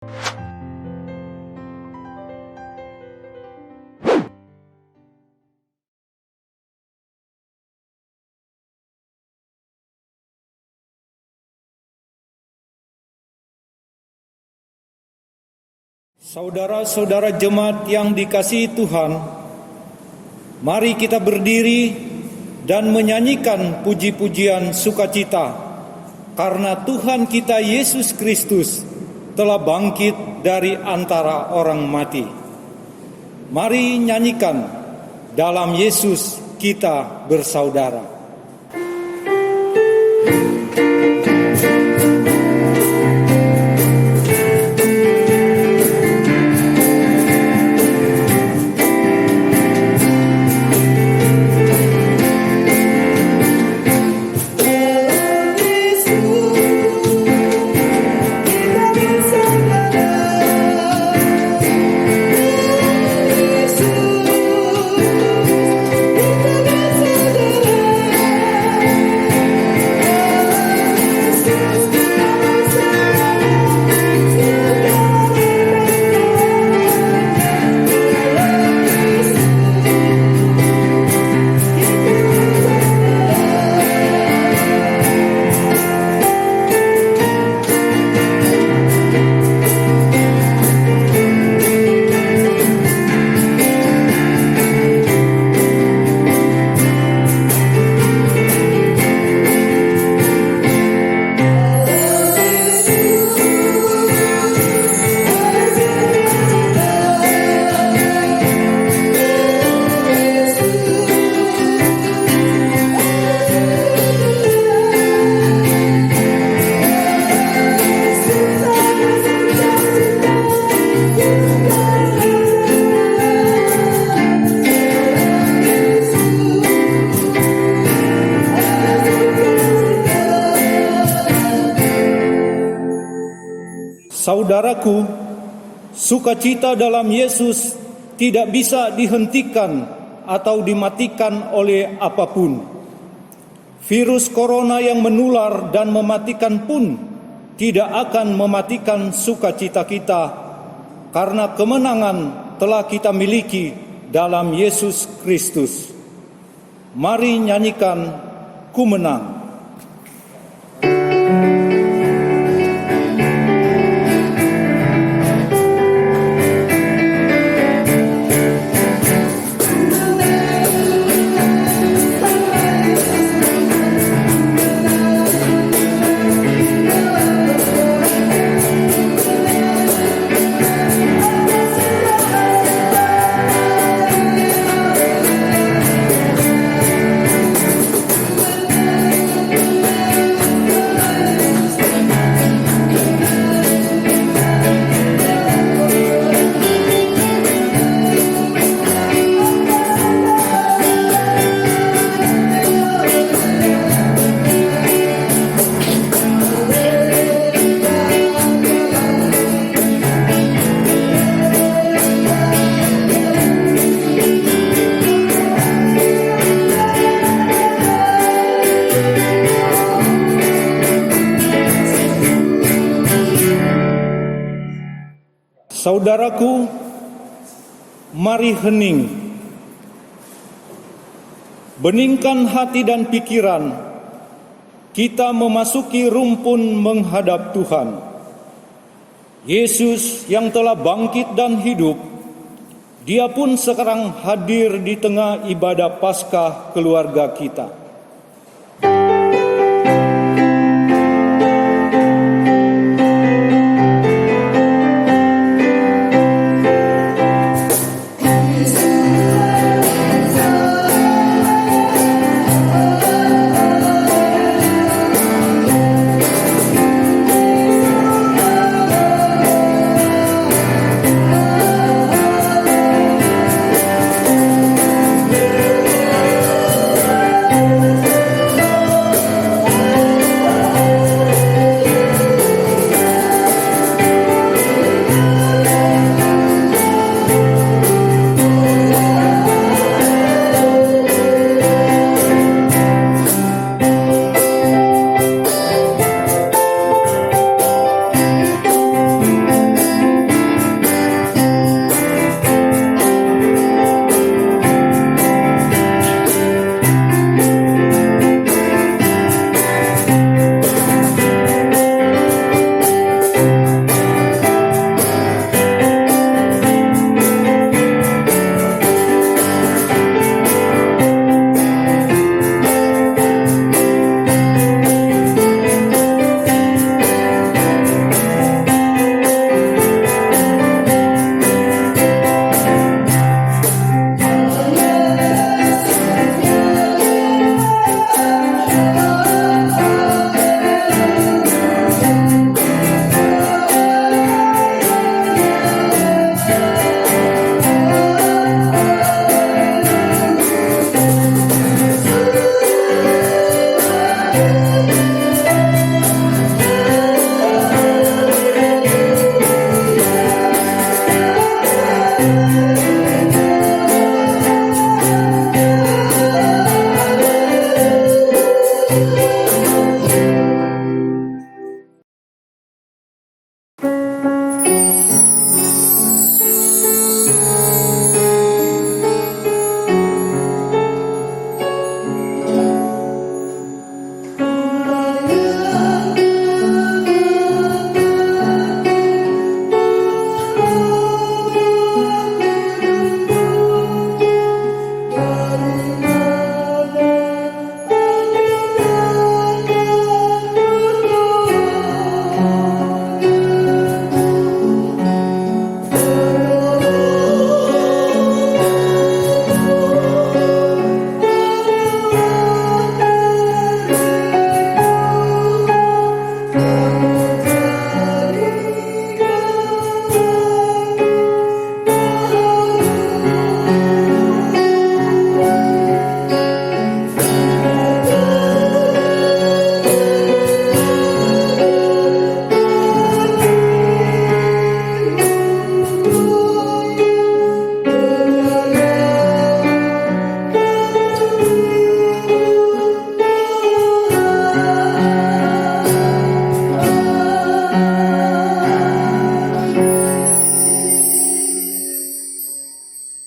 Saudara-saudara jemaat yang dikasihi Tuhan, mari kita berdiri dan menyanyikan puji-pujian sukacita karena Tuhan kita Yesus Kristus telah bangkit dari antara orang mati. Mari nyanyikan dalam Yesus kita bersaudara. Saudaraku, sukacita dalam Yesus tidak bisa dihentikan atau dimatikan oleh apapun. Virus corona yang menular dan mematikan pun tidak akan mematikan sukacita kita, karena kemenangan telah kita miliki dalam Yesus Kristus. Mari nyanyikan Ku Menang. Saudaraku, mari hening. Beningkan hati dan pikiran. Kita memasuki rumpun menghadap Tuhan. Yesus yang telah bangkit dan hidup, Dia pun sekarang hadir di tengah ibadah Paskah keluarga kita.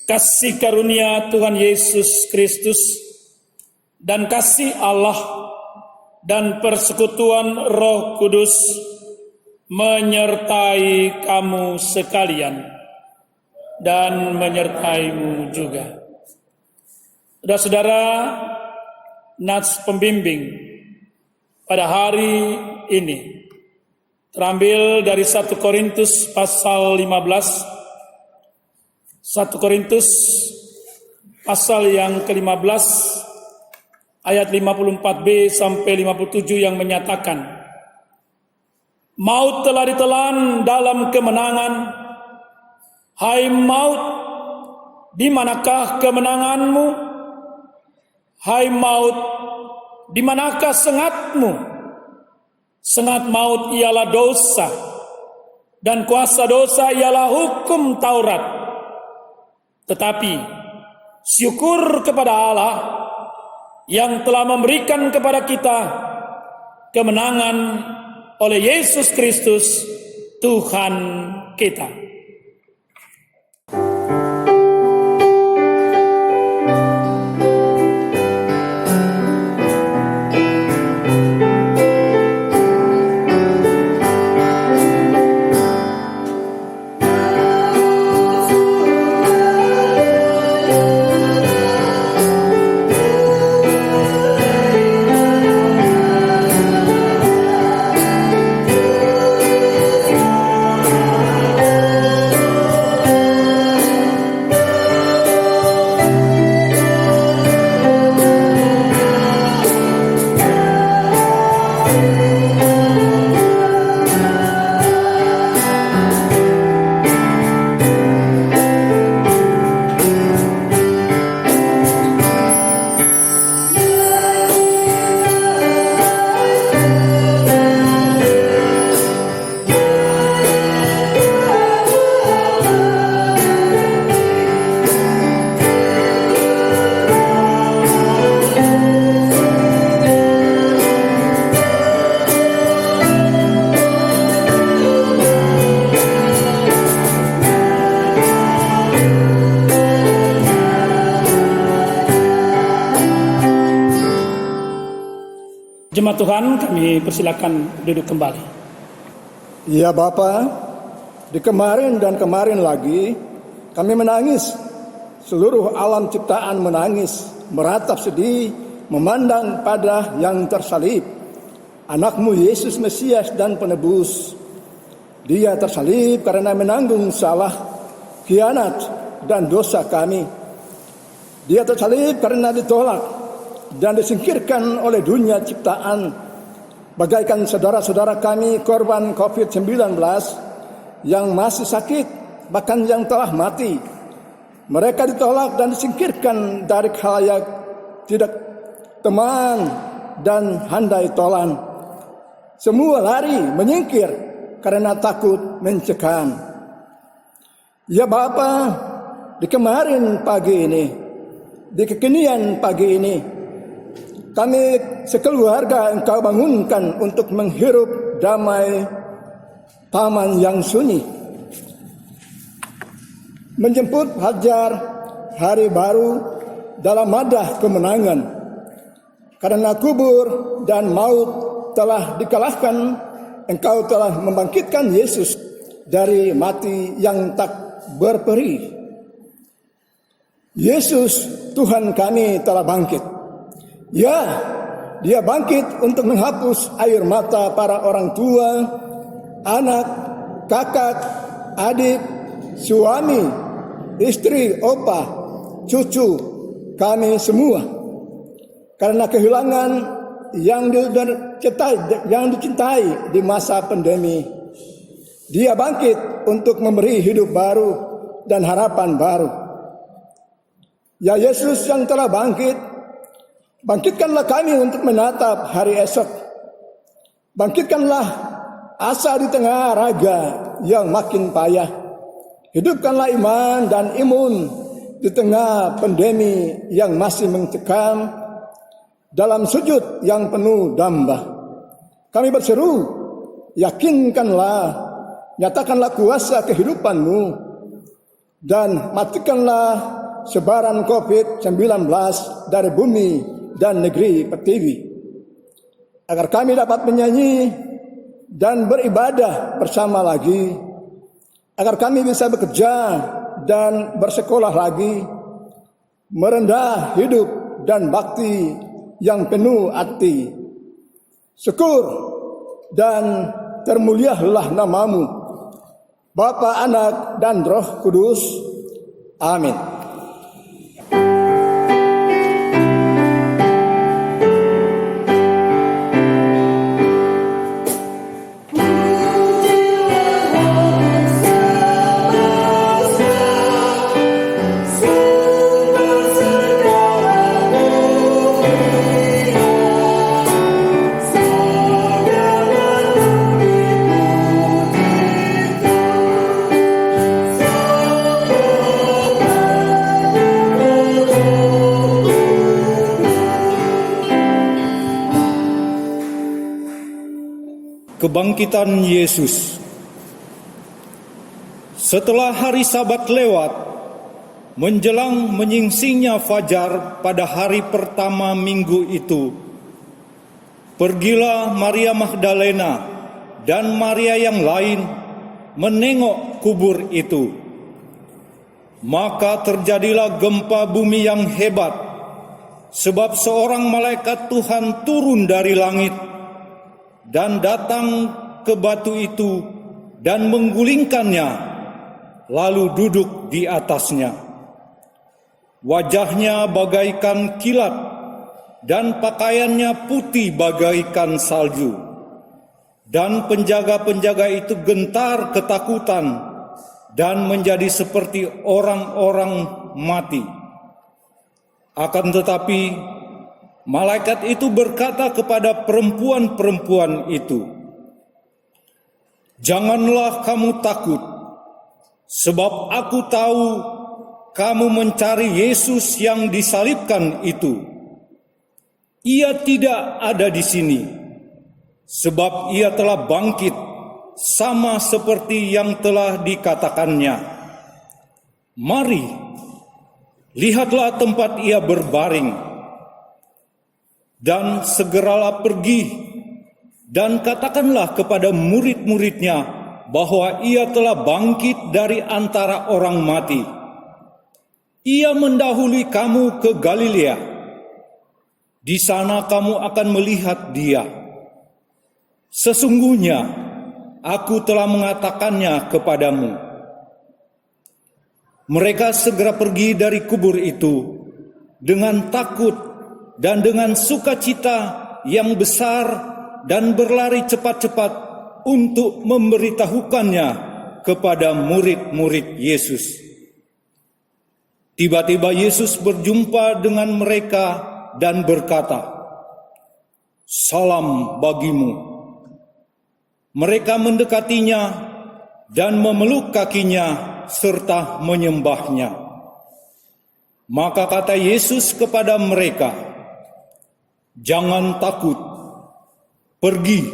kasih karunia Tuhan Yesus Kristus, dan kasih Allah dan persekutuan Roh Kudus menyertai kamu sekalian dan menyertaimu juga. Saudara-saudara, nats pembimbing pada hari ini terambil dari 1 Korintus pasal 15. 1 Korintus pasal yang ke-15 ayat 54b sampai 57 yang menyatakan, maut telah ditelan dalam kemenangan. Hai maut, di manakah kemenanganmu? Hai maut, di manakah sengatmu? Sengat maut ialah dosa, dan kuasa dosa ialah hukum Taurat. Tetapi syukur kepada Allah yang telah memberikan kepada kita kemenangan oleh Yesus Kristus Tuhan kita. Jemaat Tuhan, kami persilakan duduk kembali. Ya Bapa, di kemarin dan kemarin lagi kami menangis. Seluruh alam ciptaan menangis, meratap sedih, memandang pada yang tersalib, Anak-Mu Yesus Mesias dan Penebus. Dia tersalib karena menanggung salah, khianat, dan dosa kami. Dia tersalib karena ditolak dan disingkirkan oleh dunia ciptaan, bagaikan saudara-saudara kami korban COVID-19 yang masih sakit, bahkan yang telah mati. Mereka ditolak dan disingkirkan dari khalayak, tidak teman dan handai tolan. Semua lari menyingkir karena takut mencekam. Ya Bapa, di kemarin pagi ini, di kekinian pagi ini, kami sekeluarga Engkau bangunkan untuk menghirup damai taman yang sunyi, menjemput fajar hari baru dalam madah kemenangan. Karena kubur dan maut telah dikalahkan, Engkau telah membangkitkan Yesus dari mati yang tak berperi. Yesus Tuhan kami telah bangkit. Ya, Dia bangkit untuk menghapus air mata para orang tua, anak, kakak, adik, suami, istri, opa, cucu, kami semua. Karena kehilangan yang dicintai di masa pandemi, Dia bangkit untuk memberi hidup baru dan harapan baru. Ya Yesus yang telah bangkit, bangkitkanlah kami untuk menatap hari esok. Bangkitkanlah asa di tengah raga yang makin payah. Hidupkanlah iman dan imun di tengah pandemi yang masih mencekam. Dalam sujud yang penuh damba, kami berseru, yakinkanlah, nyatakanlah kuasa kehidupan-Mu, dan matikanlah sebaran COVID-19 dari bumi dan negeri Pertiwi, agar kami dapat menyanyi dan beribadah bersama lagi, agar kami bisa bekerja dan bersekolah lagi, merendah hidup dan bakti yang penuh arti. Syukur dan termulialah namamu, Bapa, Anak, dan Roh Kudus. Amin. Kebangkitan Yesus. Setelah hari Sabat lewat, menjelang menyingsingnya fajar pada hari pertama minggu itu, pergilah Maria Magdalena dan Maria yang lain menengok kubur itu. Maka terjadilah gempa bumi yang hebat, sebab seorang malaikat Tuhan turun dari langit dan datang ke batu itu dan menggulingkannya, lalu duduk di atasnya. Wajahnya bagaikan kilat dan pakaiannya putih bagaikan salju. Dan penjaga-penjaga itu gentar ketakutan dan menjadi seperti orang-orang mati. Akan tetapi malaikat itu berkata kepada perempuan-perempuan itu, "Janganlah kamu takut, sebab aku tahu kamu mencari Yesus yang disalibkan itu. Ia tidak ada di sini, sebab ia telah bangkit sama seperti yang telah dikatakannya. Mari, lihatlah tempat ia berbaring. Dan segeralah pergi dan katakanlah kepada murid-muridnya bahwa ia telah bangkit dari antara orang mati. Ia mendahului kamu ke Galilea. Di sana kamu akan melihat dia. Sesungguhnya aku telah mengatakannya kepadamu." Mereka segera pergi dari kubur itu dengan takut dan dengan sukacita yang besar dan berlari cepat-cepat untuk memberitahukannya kepada murid-murid Yesus. Tiba-tiba Yesus berjumpa dengan mereka dan berkata, "Salam bagimu." Mereka mendekatinya dan memeluk kakinya serta menyembahnya. Maka kata Yesus kepada mereka, "Jangan takut. Pergi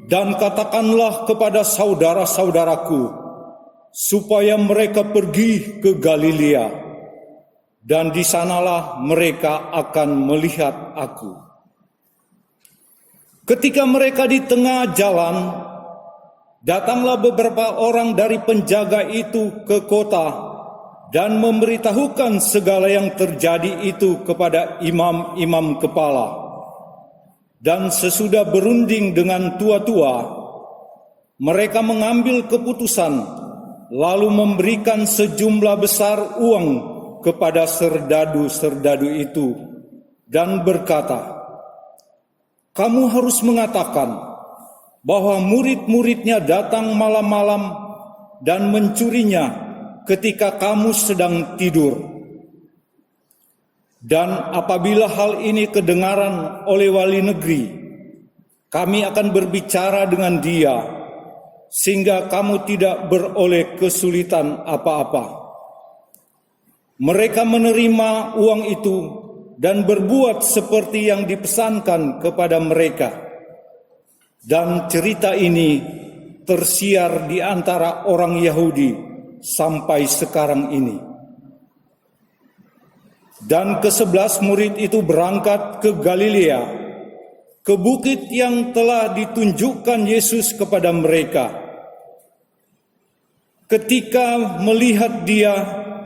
dan katakanlah kepada saudara-saudaraku supaya mereka pergi ke Galilea, dan di sanalah mereka akan melihat aku." Ketika mereka di tengah jalan, datanglah beberapa orang dari penjaga itu ke kota dan memberitahukan segala yang terjadi itu kepada imam-imam kepala. Dan sesudah berunding dengan tua-tua, mereka mengambil keputusan lalu memberikan sejumlah besar uang kepada serdadu-serdadu itu dan berkata, "Kamu harus mengatakan bahwa murid-muridnya datang malam-malam dan mencurinya ketika kamu sedang tidur. Dan apabila hal ini kedengaran oleh wali negeri, kami akan berbicara dengan dia, sehingga kamu tidak beroleh kesulitan apa-apa." Mereka menerima uang itu dan berbuat seperti yang dipesankan kepada mereka. Dan cerita ini tersiar di antara orang Yahudi sampai sekarang ini. Dan ke-11 murid itu berangkat ke Galilea, ke bukit yang telah ditunjukkan Yesus kepada mereka. Ketika melihat Dia,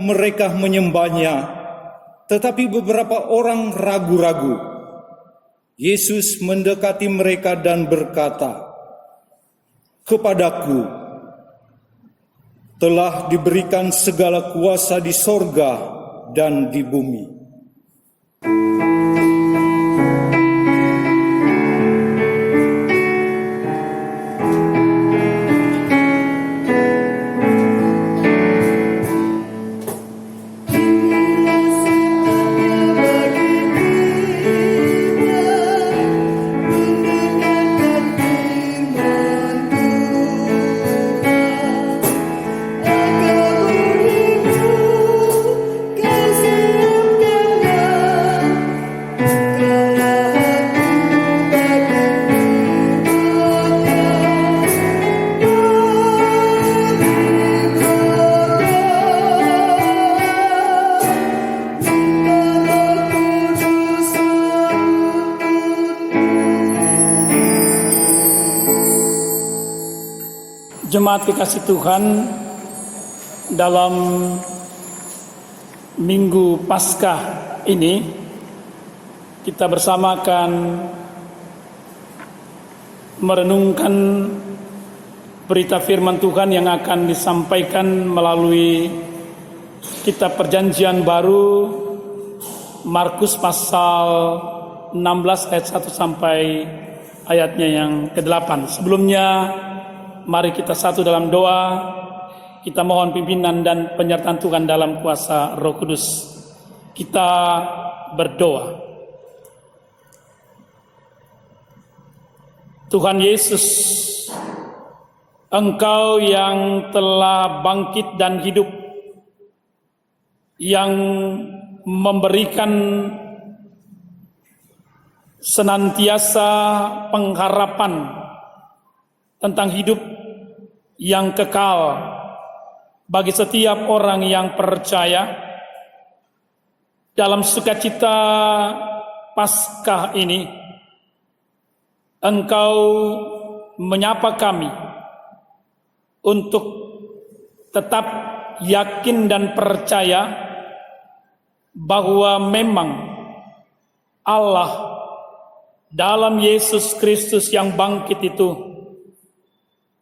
mereka menyembahnya, tetapi beberapa orang ragu-ragu. Yesus mendekati mereka dan berkata, "Kepadaku telah diberikan segala kuasa di sorga dan di bumi. Jemaat kekasih Tuhan, dalam Minggu Paskah ini kita bersama akan merenungkan berita firman Tuhan yang akan disampaikan melalui kitab Perjanjian Baru Markus pasal 16 ayat 1 sampai ayatnya yang ke-8. Sebelumnya mari kita satu dalam doa. Kita mohon pimpinan dan penyertaan Tuhan dalam kuasa Roh Kudus. Kita berdoa. Tuhan Yesus, Engkau yang telah bangkit dan hidup, yang memberikan senantiasa pengharapan tentang hidup yang kekal bagi setiap orang yang percaya. Dalam sukacita Paskah ini, Engkau menyapa kami untuk tetap yakin dan percaya bahwa memang Allah dalam Yesus Kristus yang bangkit itu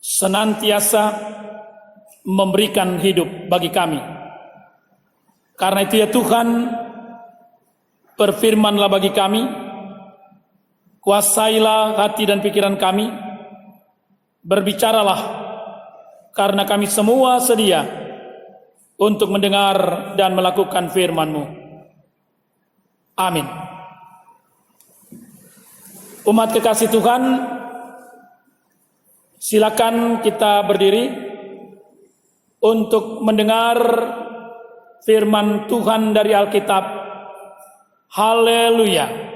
senantiasa memberikan hidup bagi kami. Karena itu ya Tuhan, berfirmanlah bagi kami, kuasailah hati dan pikiran kami, berbicaralah, karena kami semua sedia untuk mendengar dan melakukan firman-Mu. Amin. Umat kekasih Tuhan, silakan kita berdiri untuk mendengar firman Tuhan dari Alkitab. Haleluya.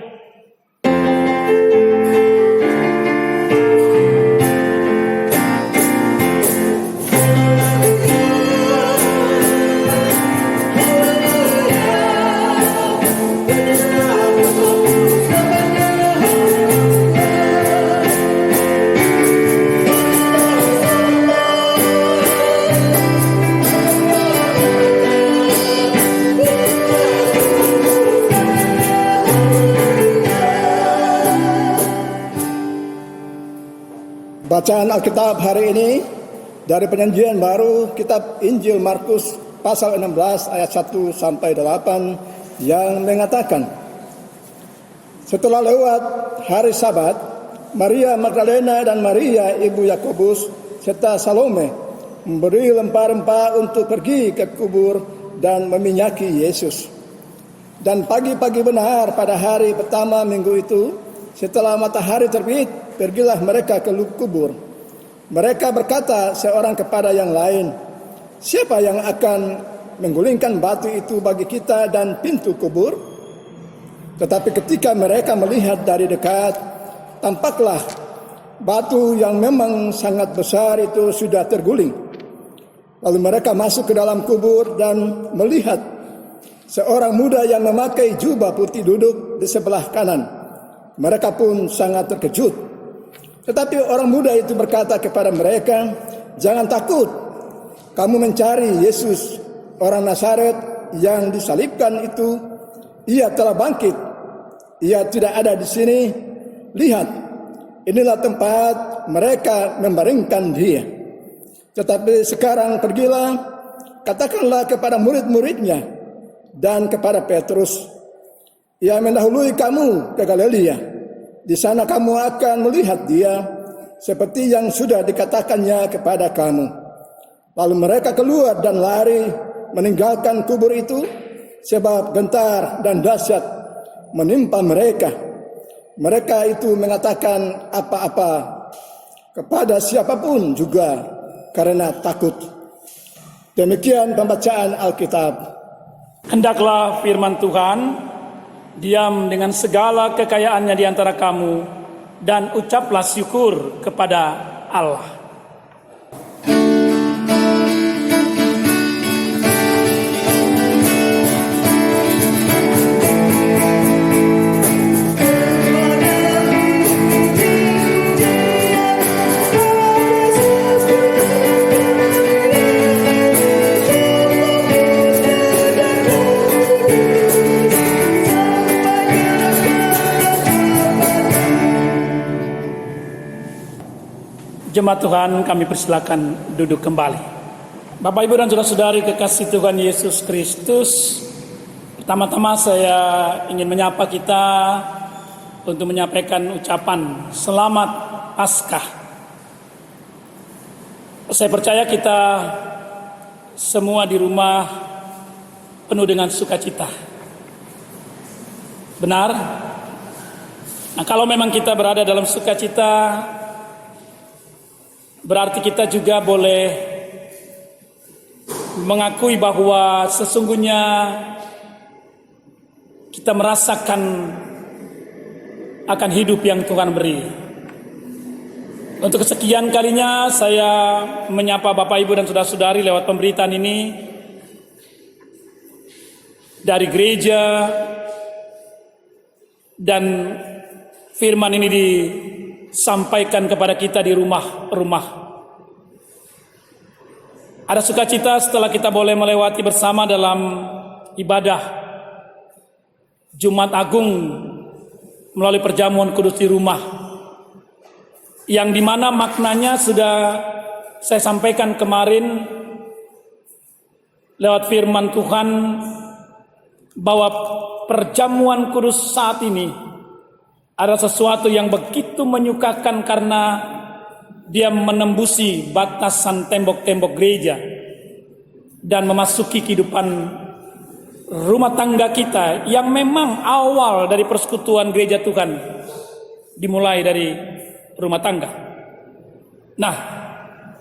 Bacaan Alkitab hari ini dari Perjanjian Baru, kitab Injil Markus pasal 16 ayat 1 sampai 8 yang mengatakan, setelah lewat hari Sabat, Maria Magdalena dan Maria ibu Yakobus serta Salome memberi rempah-rempah untuk pergi ke kubur dan meminyaki Yesus. Dan pagi-pagi benar pada hari pertama minggu itu, setelah matahari terbit, pergilah mereka ke kubur. Mereka berkata seorang kepada yang lain, siapa yang akan menggulingkan batu itu bagi kita dan pintu kubur? Tetapi ketika mereka melihat dari dekat, tampaklah batu yang memang sangat besar itu sudah terguling. Lalu mereka masuk ke dalam kubur dan melihat seorang muda yang memakai jubah putih duduk di sebelah kanan. Mereka pun sangat terkejut. Tetapi orang muda itu berkata kepada mereka, "Jangan takut. Kamu mencari Yesus, orang Nazaret yang disalibkan itu. Ia telah bangkit. Ia tidak ada di sini. Lihat, inilah tempat mereka membaringkan dia. Tetapi sekarang pergilah, katakanlah kepada murid-muridnya dan kepada Petrus, ia mendahului kamu ke Galilea. Di sana kamu akan melihat dia seperti yang sudah dikatakannya kepada kamu." Lalu mereka keluar dan lari meninggalkan kubur itu, sebab gentar dan dahsyat menimpa mereka. Mereka itu mengatakan apa-apa kepada siapapun juga karena takut. Demikian pembacaan Alkitab. Hendaklah firman Tuhan diam dengan segala kekayaannya di antara kamu, dan ucaplah syukur kepada Allah. Jemaat Tuhan, kami persilakan duduk kembali. Bapak, Ibu, dan saudara-saudari kekasih Tuhan Yesus Kristus, pertama-tama saya ingin menyapa kita untuk menyampaikan ucapan Selamat Paskah. Saya percaya kita semua di rumah penuh dengan sukacita. Benar? Nah, kalau memang kita berada dalam sukacita, berarti kita juga boleh mengakui bahwa sesungguhnya kita merasakan akan hidup yang Tuhan beri. Untuk kesekian kalinya saya menyapa Bapak, Ibu, dan saudara-saudari lewat pemberitaan ini dari gereja, dan firman ini disampaikan kepada kita di rumah-rumah. Ada sukacita setelah kita boleh melewati bersama dalam ibadah Jumat Agung melalui perjamuan kudus di rumah, yang dimana maknanya sudah saya sampaikan kemarin lewat firman Tuhan, bahwa perjamuan kudus saat ini ada sesuatu yang begitu menyukakan karena dia menembusi batasan tembok-tembok gereja dan memasuki kehidupan rumah tangga kita yang memang awal dari persekutuan gereja Tuhan dimulai dari rumah tangga. Nah,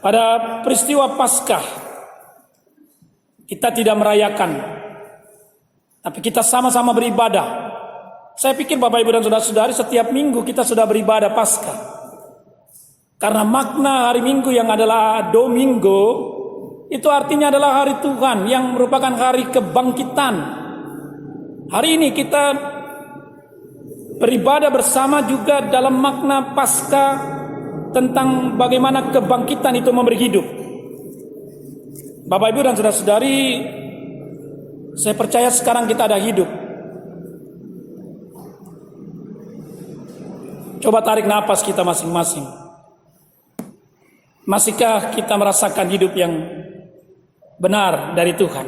pada peristiwa Paskah kita tidak merayakan, tapi kita sama-sama beribadah. Saya pikir Bapak, Ibu, dan saudara-saudari setiap minggu kita sudah beribadah Paskah. Karena makna hari Minggu yang adalah Domingo itu artinya adalah hari Tuhan yang merupakan hari kebangkitan. Hari ini kita beribadah bersama juga dalam makna Paskah tentang bagaimana kebangkitan itu memberi hidup. Bapak, Ibu, dan saudara-saudari, saya percaya sekarang kita ada hidup. Coba tarik napas kita masing-masing. Masihkah kita merasakan hidup yang benar dari Tuhan?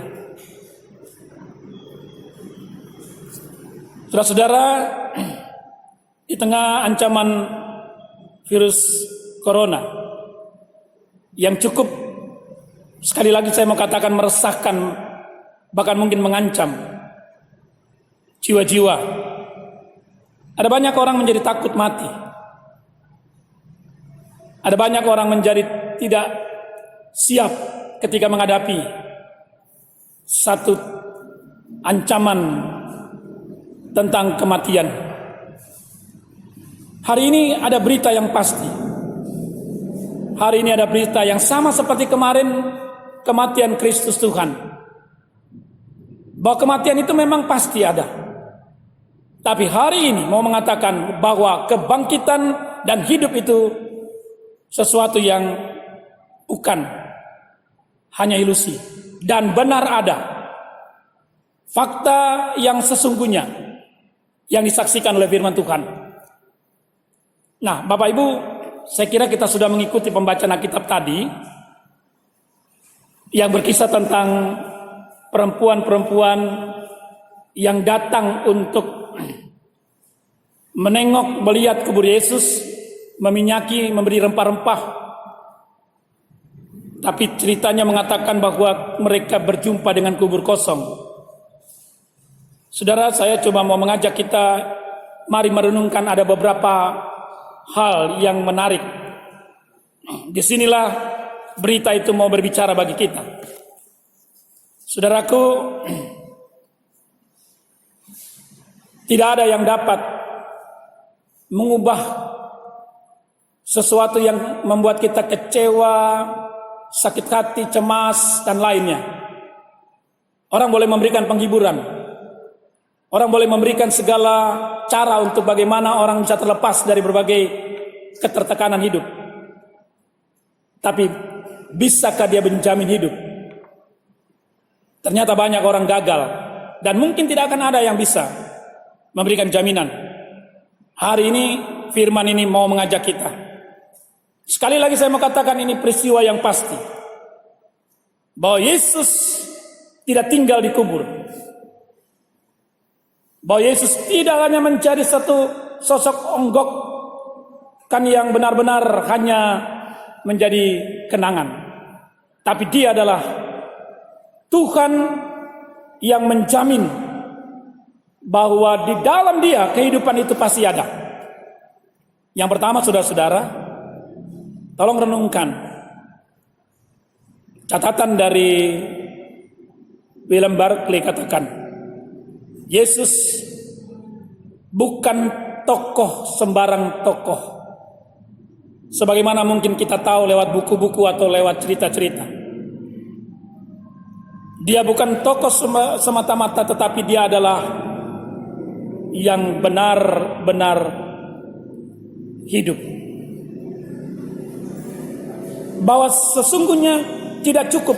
Saudara-saudara, di tengah ancaman virus corona yang cukup, sekali lagi saya mau katakan, meresahkan, bahkan mungkin mengancam jiwa-jiwa, ada banyak orang menjadi takut mati. Ada banyak orang menjadi tidak siap ketika menghadapi satu ancaman tentang kematian. Hari ini ada berita yang pasti. Hari ini ada berita yang sama seperti kematian Kristus Tuhan. bahwa kematian itu memang pasti ada. Tapi hari ini mau mengatakan bahwa kebangkitan dan hidup itu sesuatu yang bukan hanya ilusi dan benar ada. Fakta yang sesungguhnya yang disaksikan oleh firman Tuhan. Nah, Bapak Ibu, saya kira kita sudah mengikuti pembacaan Alkitab tadi yang berkisah tentang perempuan-perempuan yang datang untuk menengok, melihat kubur Yesus, meminyaki, memberi rempah-rempah. Tapi ceritanya mengatakan bahwa mereka berjumpa dengan kubur kosong. Saudara, saya coba mau mengajak kita, mari merenungkan ada beberapa hal yang menarik. Disinilah berita itu mau berbicara bagi kita. Saudaraku, tidak ada yang dapat mengubah sesuatu yang membuat kita kecewa, sakit hati, cemas, dan lainnya. Orang boleh memberikan penghiburan, orang boleh memberikan segala cara untuk bagaimana orang bisa terlepas dari berbagai ketertekanan hidup. Tapi bisakah dia menjamin hidup? Ternyata banyak orang gagal, dan mungkin tidak akan ada yang bisa memberikan jaminan. Hari ini firman ini mau mengajak kita. Sekali lagi saya mau katakan ini peristiwa yang pasti, bahwa Yesus tidak tinggal di kubur, bahwa Yesus tidak hanya menjadi satu sosok onggok kan yang benar-benar hanya menjadi kenangan, tapi dia adalah Tuhan yang menjamin bahwa di dalam dia kehidupan itu pasti ada. Yang pertama, saudara-saudara, tolong renungkan catatan dari William Barclay, katakan Yesus bukan tokoh sembarang tokoh, sebagaimana mungkin kita tahu lewat buku-buku atau lewat cerita-cerita. Dia bukan tokoh semata-mata, tetapi dia adalah yang benar-benar hidup. Bahwa sesungguhnya tidak cukup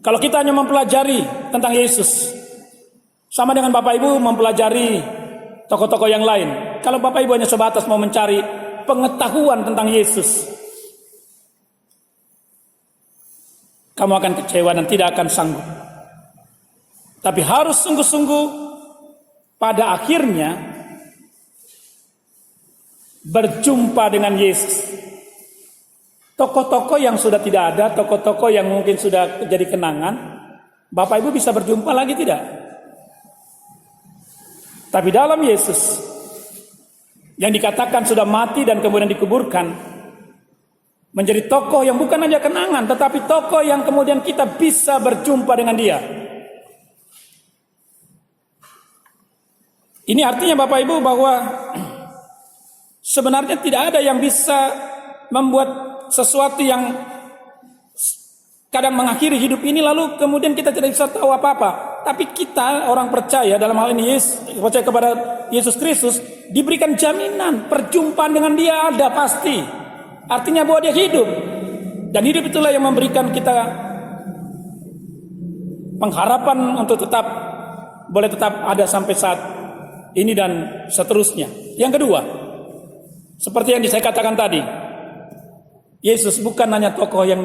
kalau kita hanya mempelajari tentang Yesus, sama dengan Bapak Ibu mempelajari tokoh-tokoh yang lain. Kalau Bapak Ibu hanya sebatas mau mencari pengetahuan tentang Yesus, kamu akan kecewa dan tidak akan sanggup. Tapi harus sungguh-sungguh pada akhirnya berjumpa dengan Yesus. Tokoh-tokoh yang sudah tidak ada, tokoh-tokoh yang mungkin sudah jadi kenangan, Bapak Ibu bisa berjumpa lagi tidak? Tapi dalam Yesus yang dikatakan sudah mati dan kemudian dikuburkan, menjadi tokoh yang bukan hanya kenangan, tetapi tokoh yang kemudian kita bisa berjumpa dengan dia. Ini artinya Bapak Ibu bahwa sebenarnya tidak ada yang bisa membuat sesuatu yang kadang mengakhiri hidup ini lalu kemudian kita tidak bisa tahu apa-apa. Tapi kita orang percaya dalam hal ini percaya kepada Yesus Kristus, diberikan jaminan perjumpaan dengan dia ada pasti. Artinya bahwa dia hidup, dan hidup itulah yang memberikan kita pengharapan untuk boleh tetap ada sampai saat ini dan seterusnya. Yang kedua, seperti yang saya katakan tadi, Yesus bukan hanya tokoh yang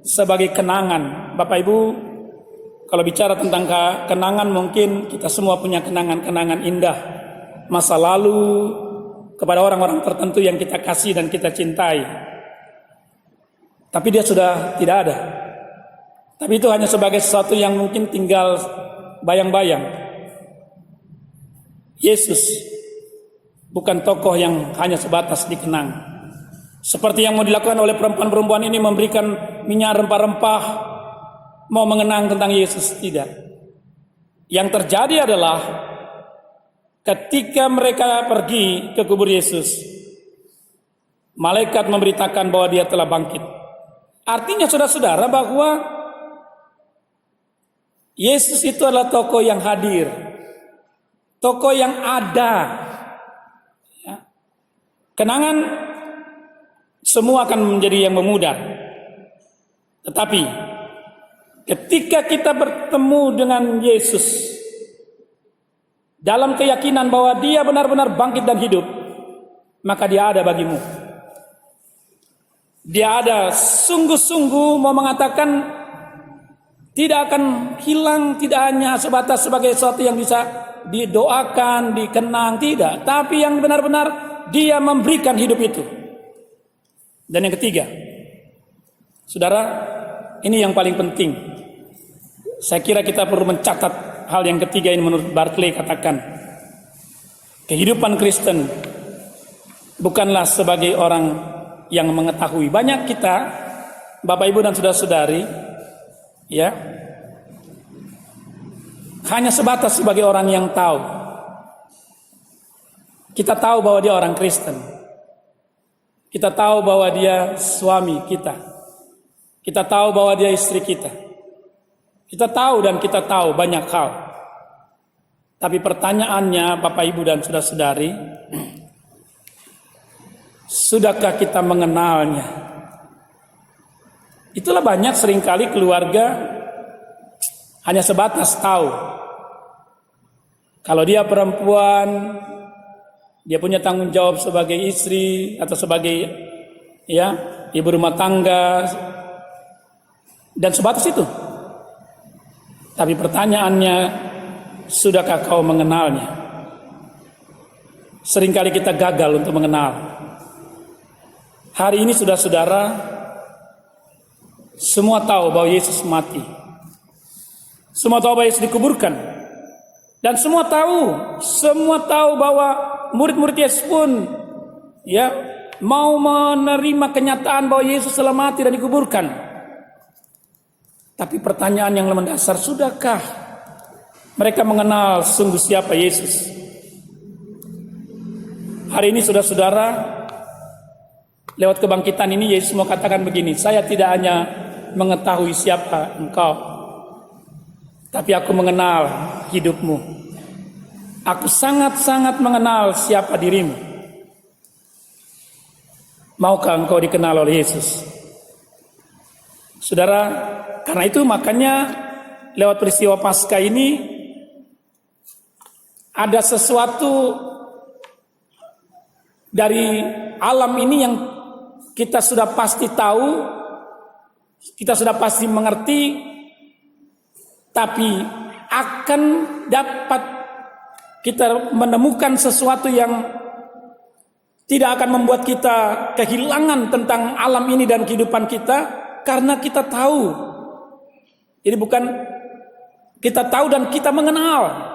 sebagai kenangan. Bapak Ibu, kalau bicara tentang kenangan, mungkin kita semua punya kenangan-kenangan indah masa lalu kepada orang-orang tertentu yang kita kasih dan kita cintai. Tapi dia sudah tidak ada. Tapi itu hanya sebagai sesuatu yang mungkin tinggal bayang-bayang. Yesus bukan tokoh yang hanya sebatas dikenang. Seperti yang mau dilakukan oleh perempuan-perempuan ini, memberikan minyak rempah-rempah, mau mengenang tentang Yesus, tidak. Yang terjadi adalah ketika mereka pergi ke kubur Yesus, malaikat memberitakan bahwa dia telah bangkit. Artinya saudara-saudara bahwa Yesus itu adalah tokoh yang hadir, tokoh yang ada. Ya. Kenangan semua akan menjadi yang memudar. Tetapi ketika kita bertemu dengan Yesus dalam keyakinan bahwa Dia benar-benar bangkit dan hidup, maka Dia ada bagimu. Dia ada sungguh-sungguh mau mengatakan tidak akan hilang, tidak hanya sebatas sebagai sesuatu yang bisa didoakan, dikenang, tidak. Tapi yang benar-benar Dia memberikan hidup itu. Dan yang ketiga, saudara, ini yang paling penting. Saya kira kita perlu mencatat hal yang ketiga ini menurut Barclay katakan. Kehidupan Kristen bukanlah sebagai orang yang mengetahui. Banyak kita, Bapak Ibu dan saudara-saudari, ya, hanya sebatas sebagai orang yang tahu. Kita tahu bahwa dia orang Kristen. Kita tahu bahwa dia suami kita. Kita tahu bahwa dia istri kita. Kita tahu dan kita tahu banyak hal. Tapi pertanyaannya, Bapak Ibu dan saudara-saudari, sudahkah kita mengenalnya? Itulah banyak seringkali keluarga hanya sebatas tahu. Kalau dia perempuan, dia punya tanggung jawab sebagai istri atau sebagai ibu rumah tangga, dan sebatas itu. Tapi pertanyaannya, sudahkah kau mengenalnya? Seringkali kita gagal untuk mengenal. Hari ini saudara-saudara, semua tahu bahwa Yesus mati. Semua tahu bahwa Yesus dikuburkan. Dan semua tahu bahwa murid-murid Yesus pun mau menerima kenyataan bahwa Yesus telah mati dan dikuburkan. Tapi pertanyaan yang mendasar, sudahkah mereka mengenal sungguh siapa Yesus? Hari ini saudara-saudara, lewat kebangkitan ini Yesus mau katakan begini, saya tidak hanya mengetahui siapa engkau, tapi aku mengenal hidupmu. Aku sangat-sangat mengenal siapa dirimu. Maukah engkau dikenal oleh Yesus? Saudara, karena itu makanya lewat peristiwa Paskah ini ada sesuatu dari alam ini yang kita sudah pasti tahu, kita sudah pasti mengerti, tapi akan dapat kita menemukan sesuatu yang tidak akan membuat kita kehilangan tentang alam ini dan kehidupan kita, karena kita tahu. Jadi bukan kita tahu dan kita mengenal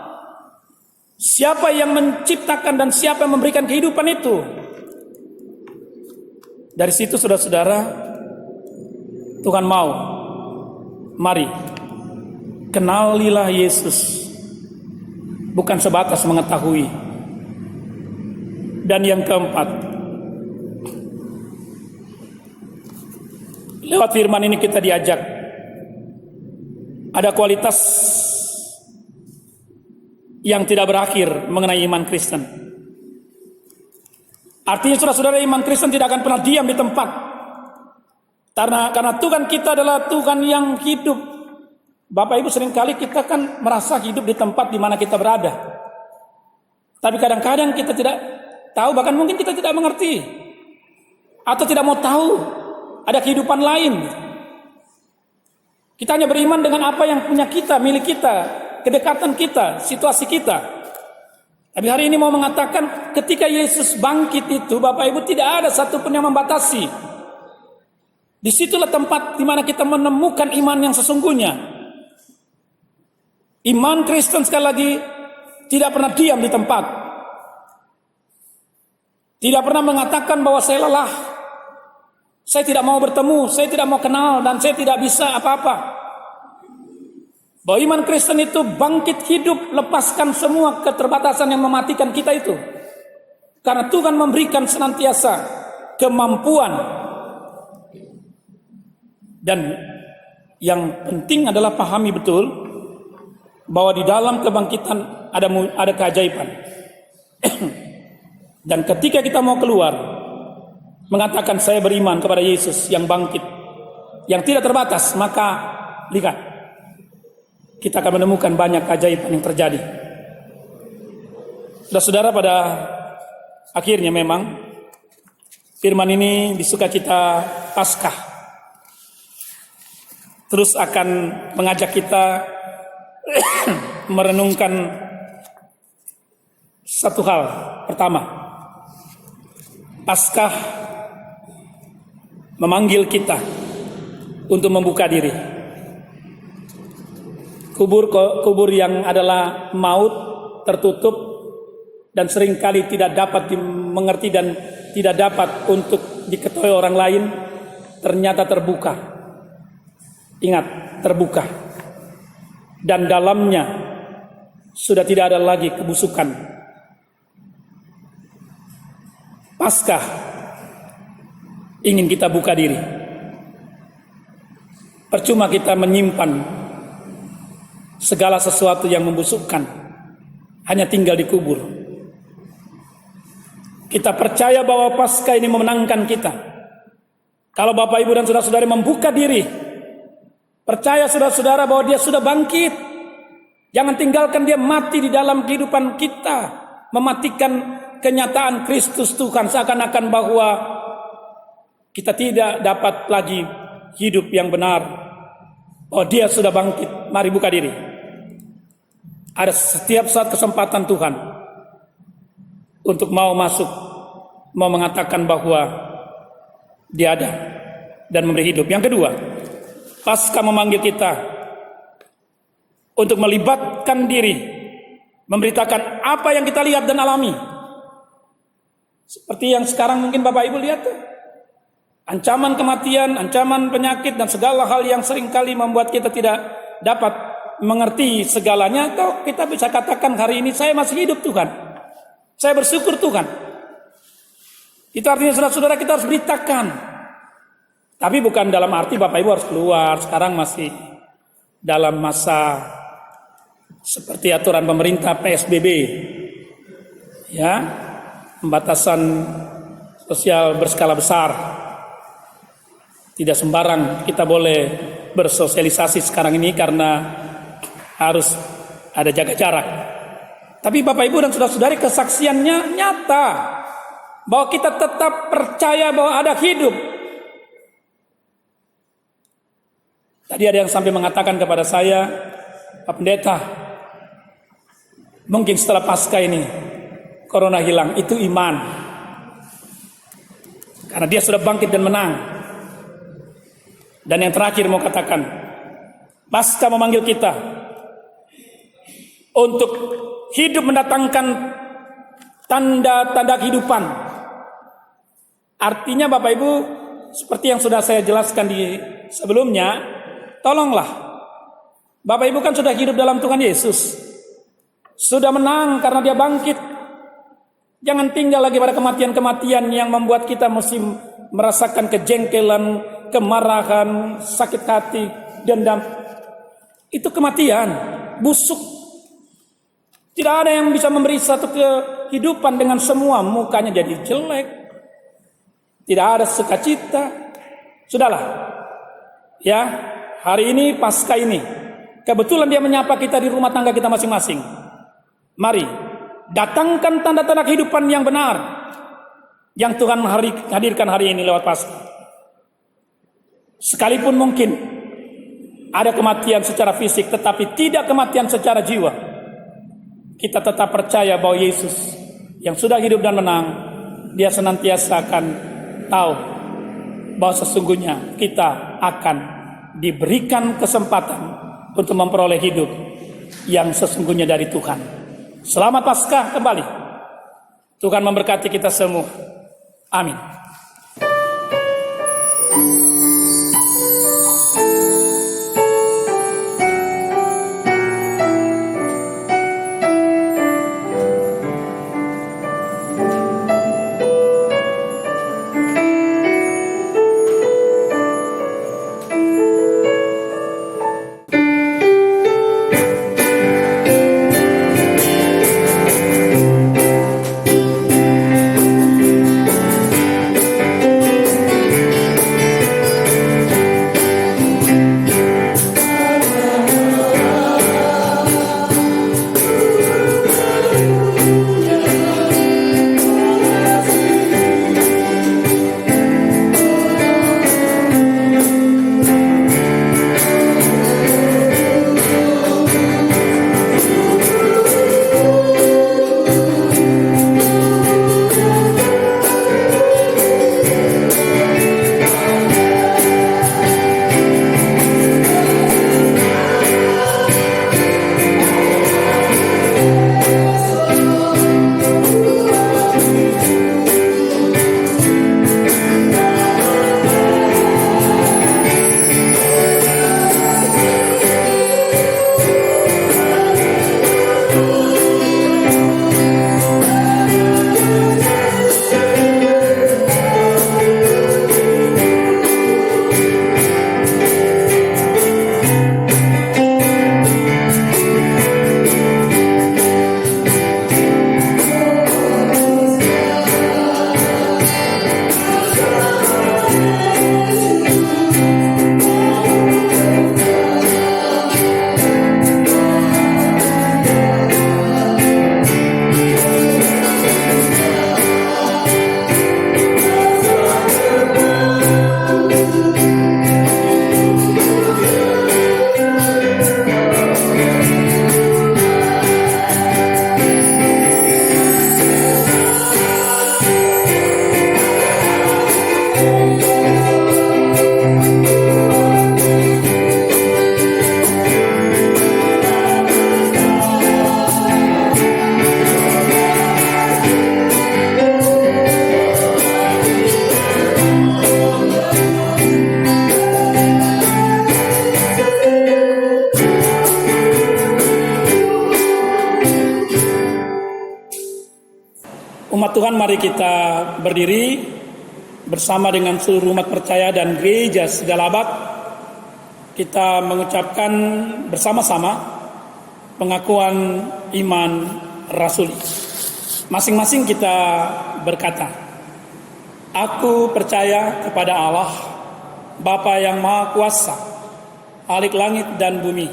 siapa yang menciptakan dan siapa yang memberikan kehidupan itu. Dari situ saudara-saudara, Tuhan mau, mari kenalilah Yesus, bukan sebatas mengetahui. Dan yang keempat, lewat firman ini kita diajak, ada kualitas yang tidak berakhir mengenai iman Kristen. Artinya saudara-saudara, iman Kristen tidak akan pernah diam di tempat. Karena Tuhan kita adalah Tuhan yang hidup. Bapak Ibu, seringkali kita kan merasa hidup di tempat di mana kita berada. Tapi kadang-kadang kita tidak tahu, bahkan mungkin kita tidak mengerti. Atau tidak mau tahu ada kehidupan lain. Kita hanya beriman dengan apa yang punya kita, milik kita, kedekatan kita, situasi kita. Tapi hari ini mau mengatakan, ketika Yesus bangkit itu, Bapak Ibu, tidak ada satupun yang membatasi. Disitulah tempat di mana kita menemukan iman yang sesungguhnya. Iman Kristen sekali lagi tidak pernah diam di tempat. Tidak pernah mengatakan bahwa saya lelah, saya tidak mau bertemu, saya tidak mau kenal, dan saya tidak bisa apa-apa. Bahwa iman Kristen itu bangkit hidup, lepaskan semua keterbatasan yang mematikan kita itu. Karena Tuhan memberikan senantiasa kemampuan. Dan yang penting adalah pahami betul bahwa di dalam kebangkitan ada keajaiban. Dan ketika kita mau keluar mengatakan saya beriman kepada Yesus yang bangkit, yang tidak terbatas, maka lihat, kita akan menemukan banyak keajaiban yang terjadi. Saudara-saudara, pada akhirnya memang firman ini di sukacita Paskah terus akan mengajak kita merenungkan satu hal. Pertama, Paskah memanggil kita untuk membuka diri. Kubur yang adalah maut, tertutup, dan seringkali tidak dapat dimengerti dan tidak dapat untuk diketahui orang lain, ternyata terbuka. Ingat, terbuka. Dan dalamnya sudah tidak ada lagi kebusukan. Paskah ingin kita buka diri. Percuma kita menyimpan segala sesuatu yang membusukkan, hanya tinggal dikubur. Kita percaya bahwa Paskah ini memenangkan kita. Kalau Bapak, Ibu, dan saudara-saudari membuka diri, percaya saudara-saudara bahwa dia sudah bangkit. Jangan tinggalkan dia mati di dalam kehidupan kita, mematikan kenyataan Kristus Tuhan, seakan-akan bahwa kita tidak dapat lagi hidup yang benar. Oh, dia sudah bangkit. Mari buka diri. Ada setiap saat kesempatan Tuhan untuk mau masuk, mau mengatakan bahwa dia ada dan memberi hidup. Yang kedua, Paskah memanggil kita untuk melibatkan diri, memberitakan apa yang kita lihat dan alami. Seperti yang sekarang mungkin Bapak Ibu lihat tuh. Ancaman kematian, ancaman penyakit, dan segala hal yang seringkali membuat kita tidak dapat mengerti segalanya. Atau kita bisa katakan hari ini saya masih hidup Tuhan, saya bersyukur Tuhan. Itu artinya saudara-saudara kita harus beritakan. Tapi bukan dalam arti Bapak Ibu harus keluar. Sekarang masih dalam masa seperti aturan pemerintah PSBB, ya, pembatasan sosial berskala besar. Tidak sembarang kita boleh bersosialisasi sekarang ini karena harus ada jaga jarak. Tapi Bapak Ibu dan saudara-saudari, kesaksiannya nyata bahwa kita tetap percaya bahwa ada hidup. Tadi ada yang sampai mengatakan kepada saya, Pak Pendeta, mungkin setelah Paskah ini corona hilang. Itu iman, karena dia sudah bangkit dan menang. Dan yang terakhir mau katakan, Paskah memanggil kita untuk hidup mendatangkan tanda-tanda kehidupan. Artinya Bapak Ibu, seperti yang sudah saya jelaskan di sebelumnya, tolonglah, Bapak Ibu kan sudah hidup dalam Tuhan Yesus, sudah menang karena dia bangkit. Jangan tinggal lagi pada kematian-kematian yang membuat kita mesti merasakan kejengkelan, kemarahan, sakit hati, dendam. Itu kematian, busuk. Tidak ada yang bisa memberi satu kehidupan dengan semua mukanya jadi jelek. Tidak ada sukacita. Sudahlah, ya, hari ini Paskah ini kebetulan dia menyapa kita di rumah tangga kita masing-masing. Mari datangkan tanda-tanda kehidupan yang benar yang Tuhan hadirkan hari ini lewat Paskah. Sekalipun mungkin ada kematian secara fisik, tetapi tidak kematian secara jiwa. Kita tetap percaya bahwa Yesus yang sudah hidup dan menang, dia senantiasa akan tahu bahwa sesungguhnya kita akan diberikan kesempatan untuk memperoleh hidup yang sesungguhnya dari Tuhan. Selamat Paskah kembali. Tuhan memberkati kita semua. Amin. Umat Tuhan, mari kita berdiri bersama dengan seluruh umat percaya dan gereja segala abad. Kita mengucapkan bersama-sama pengakuan iman rasuli. Masing-masing kita berkata, aku percaya kepada Allah, Bapa yang Maha Kuasa, Khalik langit dan bumi,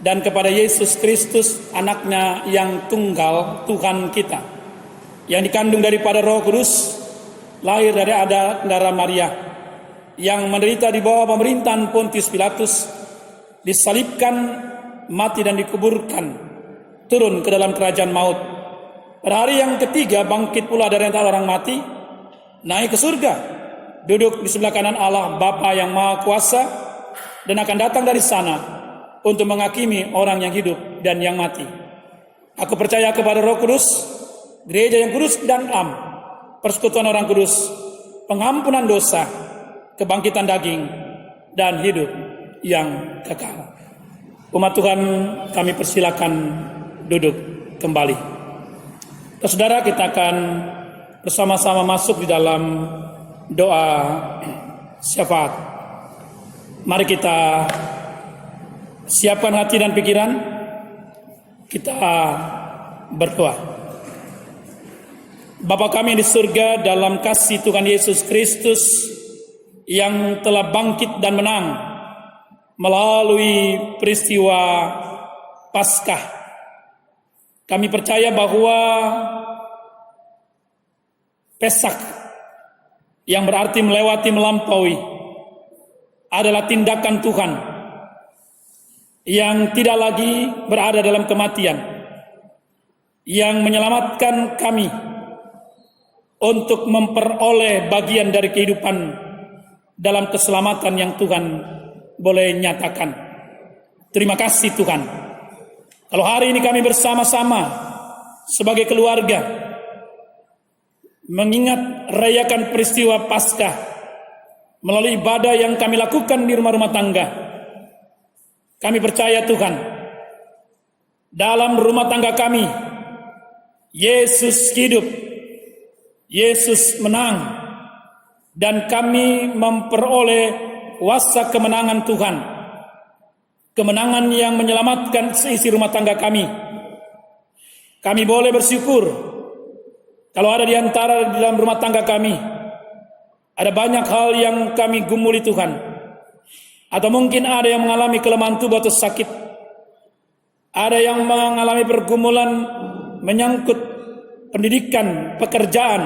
dan kepada Yesus Kristus, anaknya yang tunggal, Tuhan kita, yang dikandung daripada Roh Kudus, lahir dari darah Maria, yang menderita di bawah pemerintahan Pontius Pilatus, disalibkan, mati dan dikuburkan, turun ke dalam kerajaan maut. Pada hari yang ketiga bangkit pula dari antara orang mati, naik ke surga, duduk di sebelah kanan Allah Bapa yang Maha Kuasa, dan akan datang dari sana untuk menghakimi orang yang hidup dan yang mati. Aku percaya kepada Roh Kudus, gereja yang kudus dan am, persekutuan orang kudus, pengampunan dosa, kebangkitan daging, dan hidup yang kekal. Umat Tuhan, kami persilakan duduk kembali. Saudara, kita akan bersama-sama masuk di dalam doa syafaat. Mari kita siapkan hati dan pikiran, kita berdoa. Bapa kami di surga, dalam kasih Tuhan Yesus Kristus yang telah bangkit dan menang melalui peristiwa Paskah, kami percaya bahwa Pesak yang berarti melewati, melampaui, adalah tindakan Tuhan yang tidak lagi berada dalam kematian, yang menyelamatkan kami untuk memperoleh bagian dari kehidupan dalam keselamatan yang Tuhan boleh nyatakan. Terima kasih Tuhan. Kalau hari ini kami bersama-sama sebagai keluarga mengingat rayakan peristiwa Paskah melalui ibadah yang kami lakukan di rumah-rumah tangga, kami percaya Tuhan, dalam rumah tangga kami Yesus hidup, Yesus menang, dan kami memperoleh kuasa kemenangan Tuhan, kemenangan yang menyelamatkan seisi rumah tangga kami. Kami boleh bersyukur kalau ada di antara di dalam rumah tangga kami ada banyak hal yang kami gumuli Tuhan, atau mungkin ada yang mengalami kelemahan tubuh atau sakit, ada yang mengalami pergumulan menyangkut pendidikan, pekerjaan,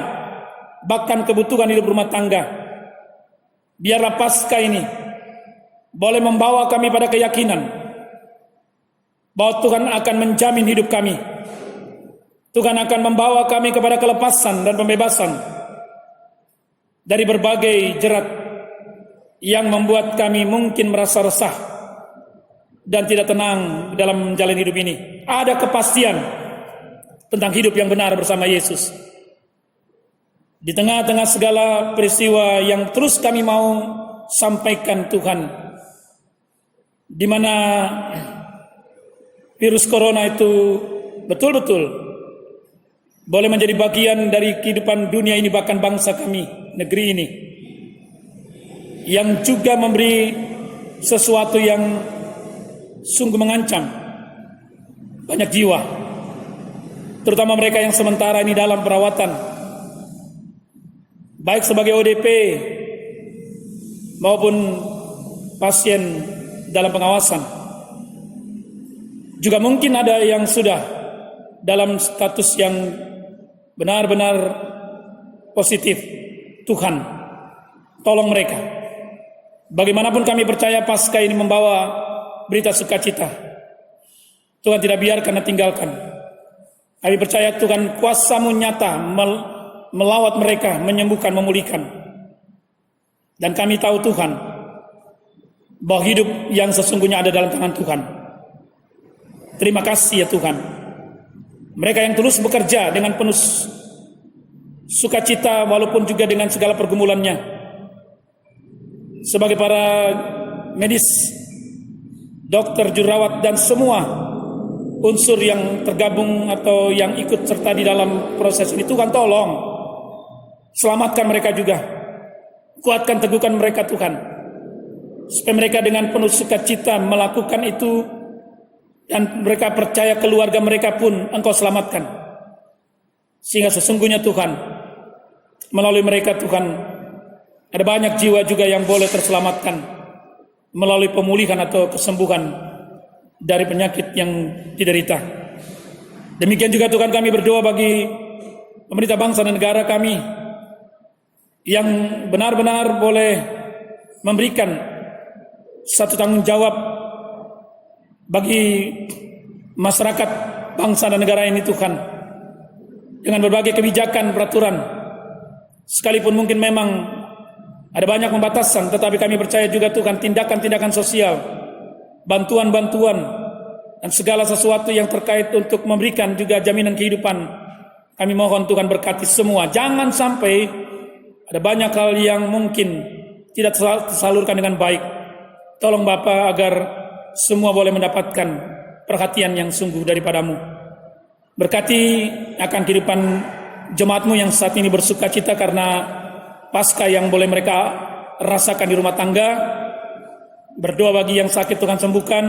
bahkan kebutuhan hidup rumah tangga. Biarlah Paskah ini boleh membawa kami pada keyakinan bahwa Tuhan akan menjamin hidup kami. Tuhan akan membawa kami kepada kelepasan dan pembebasan dari berbagai jerat yang membuat kami mungkin merasa resah dan tidak tenang dalam menjalani hidup ini. Ada kepastian tentang hidup yang benar bersama Yesus. Di tengah-tengah segala peristiwa yang terus kami mau sampaikan Tuhan, di mana virus corona itu betul-betul boleh menjadi bagian dari kehidupan dunia ini, bahkan bangsa kami, negeri ini, yang juga memberi sesuatu yang sungguh mengancam banyak jiwa, terutama mereka yang sementara ini dalam perawatan, baik sebagai ODP maupun pasien dalam pengawasan. Juga mungkin ada yang sudah dalam status yang benar-benar positif. Tuhan, tolong mereka. Bagaimanapun kami percaya Paskah ini membawa berita sukacita. Tuhan tidak biarkan dan tinggalkan. Kami percaya Tuhan, kuasa-Mu nyata melawat mereka, menyembuhkan, memulihkan. Dan kami tahu Tuhan, bahwa hidup yang sesungguhnya ada dalam tangan Tuhan. Terima kasih ya Tuhan. Mereka yang terus bekerja dengan penuh sukacita walaupun juga dengan segala pergumulannya. Sebagai para medis, dokter, jurawat, dan semua unsur yang tergabung atau yang ikut serta di dalam proses ini. Tuhan tolong selamatkan mereka juga, kuatkan teguhkan mereka Tuhan, supaya mereka dengan penuh sukacita melakukan itu, dan mereka percaya keluarga mereka pun Engkau selamatkan, sehingga sesungguhnya Tuhan melalui mereka Tuhan ada banyak jiwa juga yang boleh terselamatkan melalui pemulihan atau kesembuhan dari penyakit yang diderita. Demikian juga Tuhan kami berdoa bagi pemerintah bangsa dan negara kami yang benar-benar boleh memberikan satu tanggung jawab bagi masyarakat bangsa dan negara ini Tuhan, dengan berbagai kebijakan peraturan, sekalipun mungkin memang ada banyak pembatasan, tetapi kami percaya juga Tuhan tindakan-tindakan sosial, bantuan-bantuan, dan segala sesuatu yang terkait untuk memberikan juga jaminan kehidupan, kami mohon Tuhan berkati semua. Jangan sampai ada banyak hal yang mungkin tidak tersalurkan dengan baik. Tolong Bapa agar semua boleh mendapatkan perhatian yang sungguh daripadamu. Berkati akan kehidupan jemaatmu yang saat ini bersuka cita karena Paskah yang boleh mereka rasakan di rumah tangga. Berdoa bagi yang sakit Tuhan sembuhkan,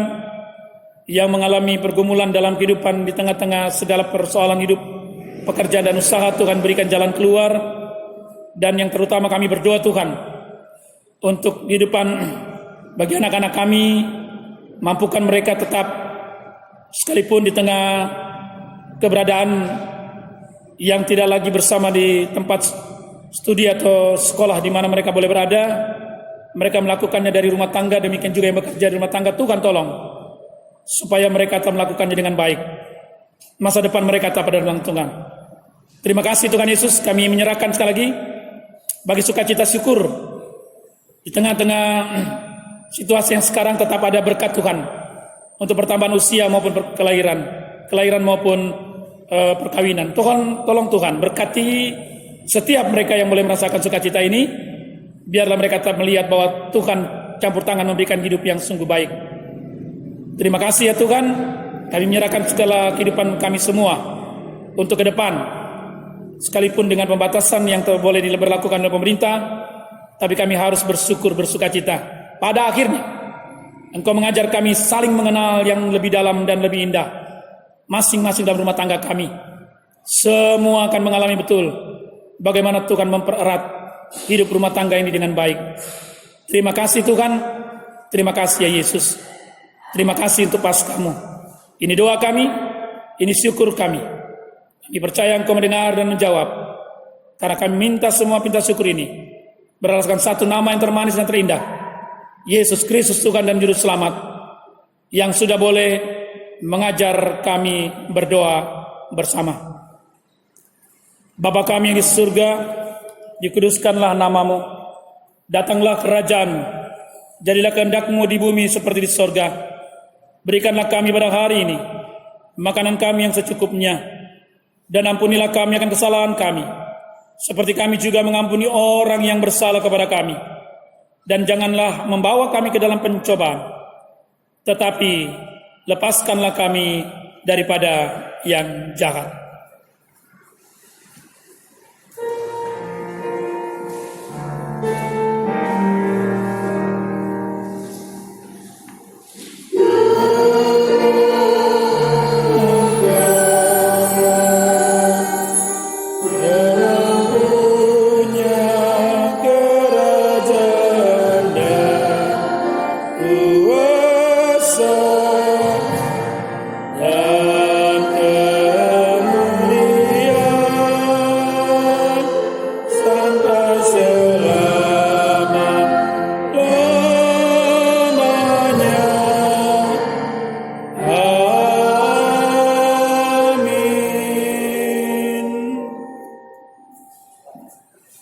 yang mengalami pergumulan dalam kehidupan di tengah-tengah segala persoalan hidup, pekerjaan dan usaha, Tuhan berikan jalan keluar. Dan yang terutama kami berdoa Tuhan untuk kehidupan bagi anak-anak kami, mampukan mereka tetap sekalipun di tengah keberadaan yang tidak lagi bersama di tempat studi atau sekolah di mana mereka boleh berada, mereka melakukannya dari rumah tangga. Demikian juga yang bekerja di rumah tangga, Tuhan tolong supaya mereka tetap melakukannya dengan baik. Masa depan mereka tetap pada dalam Tuhan. Terima kasih Tuhan Yesus, kami menyerahkan sekali lagi bagi sukacita syukur di tengah-tengah situasi yang sekarang tetap ada berkat Tuhan untuk pertambahan usia maupun kelahiran maupun perkawinan. Tuhan tolong Tuhan berkati setiap mereka yang boleh merasakan sukacita ini, biarlah mereka tetap melihat bahwa Tuhan campur tangan memberikan hidup yang sungguh baik. Terima kasih ya Tuhan, kami menyerahkan segala kehidupan kami semua untuk ke depan, sekalipun dengan pembatasan yang boleh diberlakukan oleh pemerintah, tapi kami harus bersyukur, bersukacita. Pada akhirnya Engkau mengajar kami saling mengenal yang lebih dalam dan lebih indah, masing-masing dalam rumah tangga kami. Semua akan mengalami betul bagaimana Tuhan mempererat hidup rumah tangga ini dengan baik. Terima kasih Tuhan, terima kasih ya Yesus, terima kasih untuk Paskah-Mu. Ini doa kami, ini syukur kami. Kami percaya Engkau mendengar dan menjawab, karena kami minta semua pinta syukur ini beralaskan satu nama yang termanis dan terindah, Yesus Kristus Tuhan dan Juru Selamat, yang sudah boleh mengajar kami berdoa bersama. Bapa kami yang di surga, dikuduskanlah namamu, datanglah kerajaan-Mu, jadilah kehendak-Mu di bumi seperti di sorga. Berikanlah kami pada hari ini makanan kami yang secukupnya, dan ampunilah kami akan kesalahan kami, seperti kami juga mengampuni orang yang bersalah kepada kami. Dan janganlah membawa kami ke dalam pencobaan, tetapi lepaskanlah kami daripada yang jahat.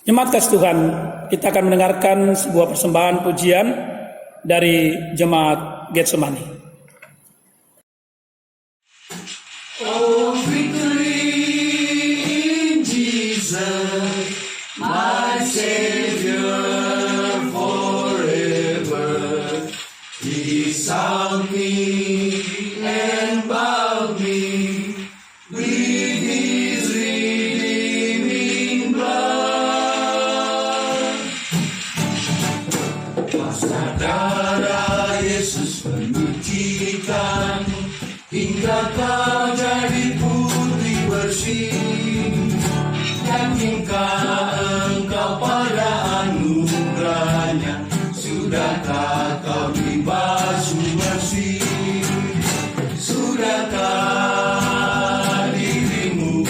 Jemaat kasih Tuhan, kita akan mendengarkan sebuah persembahan pujian dari Jemaat Getsemani. Oh, victory in Jesus, my Savior forever. He sound me and bowed me hingga kau jadi putri bersih. Yakinkah engkau pada anugerahnya? Sudahkah kau dibasuh bersih? Sudahkah dirimu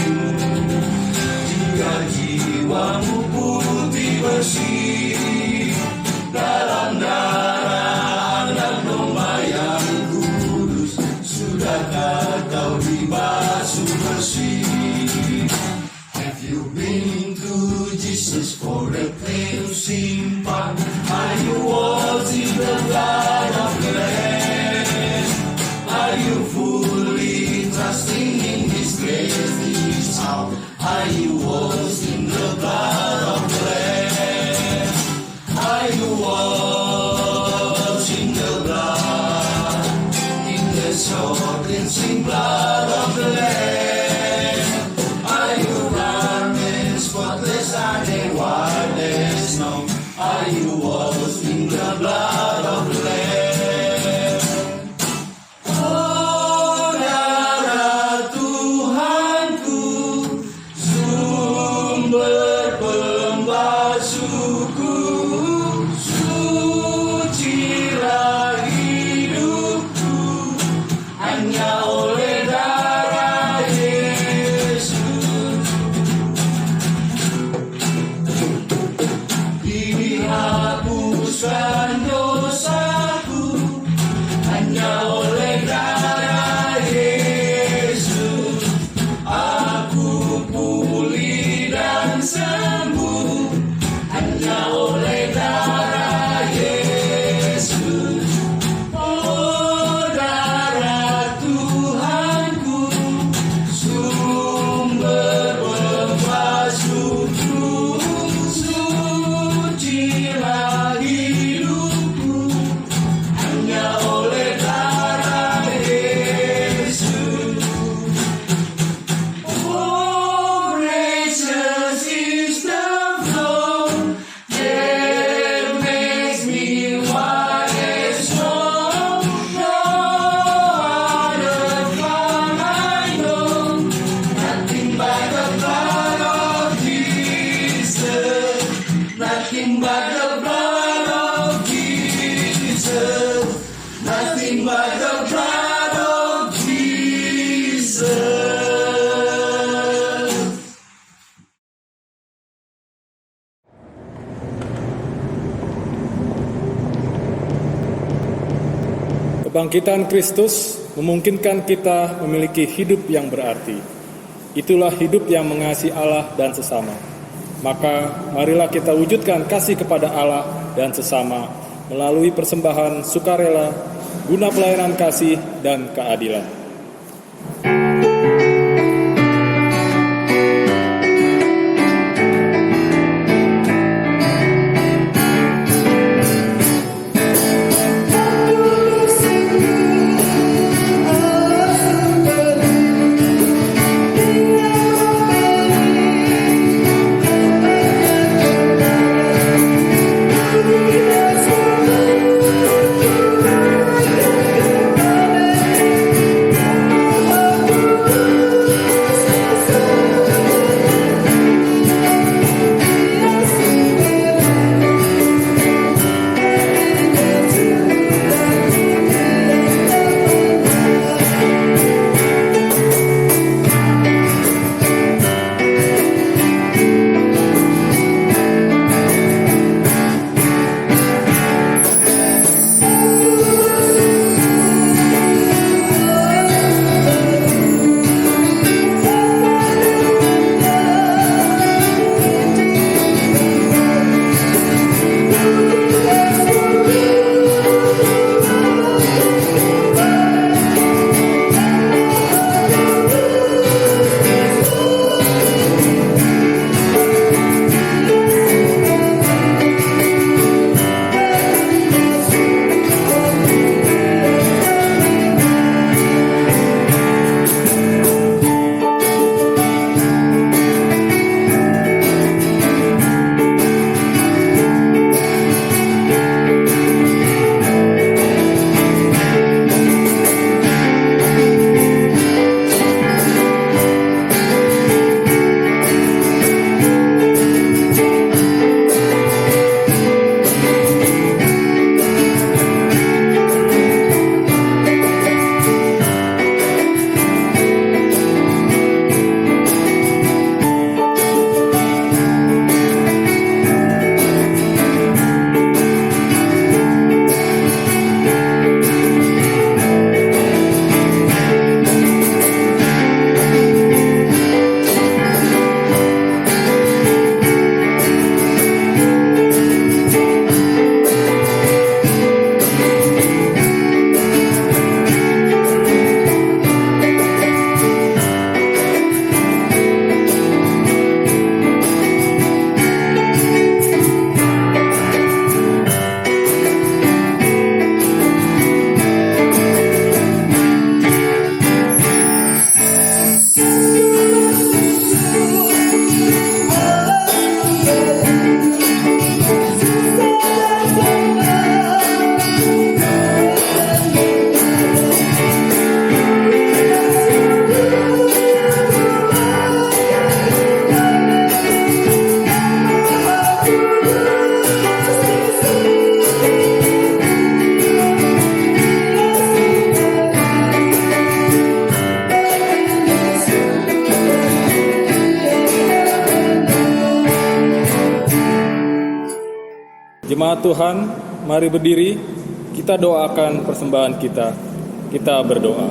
juga jiwamu putih bersih dalam darah Anak Domba yang kudus? Sudahkah kau dibasuh bersih? Have you been to Jesus for the cleansing part? Are you washed in the blood of the Lamb? Are you fully trusting in His grace, His power? Are you washed in the blood of the Lamb? Are you washed in the blood, in the sure cleansing blood of the Lamb? Are you garments spotless and white as snow? Are you washed in the blood of the Lamb? Oh, darah Tuhanku, sumber pembasuhku, sucilah hidupku, hanya oleh darah Yesus. Dihapuskan dosaku hanya oleh darah Yesus. Aku pulih dan sembuh hanya oleh darah Yesus. Oh, darah Tuhanku, sumber pembasuhku, sucilah hidupku, hanya oleh darah Yesus. Oh, gracious is the flow that makes me white as snow. No other flood I know, nothing but the blood of Jesus. Nothing but the blood of Jesus. Nothing but the blood of Jesus. Kebangkitan Kristus memungkinkan kita memiliki hidup yang berarti. Itulah hidup yang mengasihi Allah dan sesama. Maka marilah kita wujudkan kasih kepada Allah dan sesama melalui persembahan sukarela guna pelayanan kasih dan keadilan. Jemaat Tuhan, mari berdiri, kita doakan persembahan kita. Kita berdoa.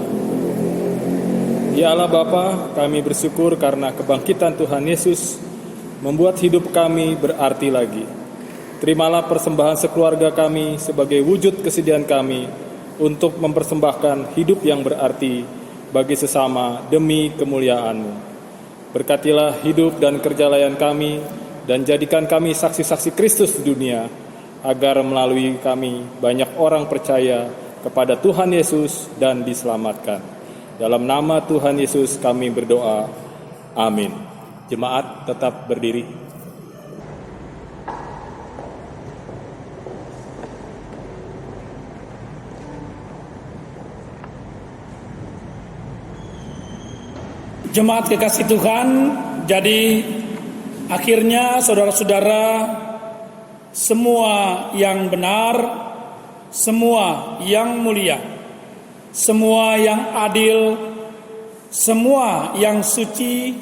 Ya Allah Bapa, kami bersyukur karena kebangkitan Tuhan Yesus membuat hidup kami berarti lagi. Terimalah persembahan sekeluarga kami sebagai wujud kesediaan kami untuk mempersembahkan hidup yang berarti bagi sesama demi kemuliaan-Mu. Berkatilah hidup dan kerja layan kami dan jadikan kami saksi-saksi Kristus di dunia, agar melalui kami banyak orang percaya kepada Tuhan Yesus dan diselamatkan. Dalam nama Tuhan Yesus kami berdoa. Amin. Jemaat tetap berdiri. Jemaat kekasih Tuhan, jadi akhirnya saudara-saudara, semua yang benar, semua yang mulia, semua yang adil, semua yang suci,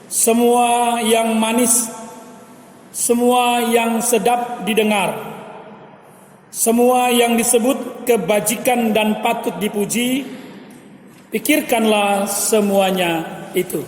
semua yang manis, semua yang sedap didengar, semua yang disebut kebajikan dan patut dipuji, pikirkanlah semuanya itu.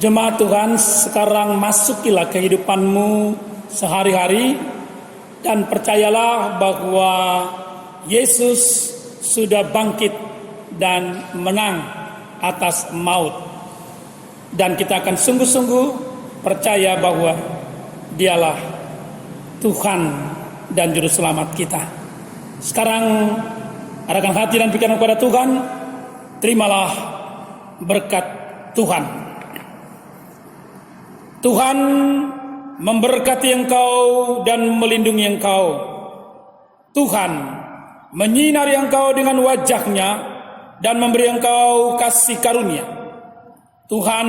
Jemaat Tuhan, sekarang masukilah kehidupanmu sehari-hari dan percayalah bahwa Yesus sudah bangkit dan menang atas maut. Dan kita akan sungguh-sungguh percaya bahwa Dialah Tuhan dan Juru Selamat kita. Sekarang arahkan hati dan pikiran kepada Tuhan. Terimalah berkat Tuhan. Tuhan memberkati engkau dan melindungi engkau. Tuhan menyinari engkau dengan wajah-Nya dan memberi engkau kasih karunia. Tuhan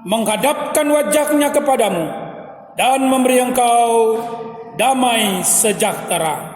menghadapkan wajah-Nya kepadamu dan memberi engkau damai sejahtera.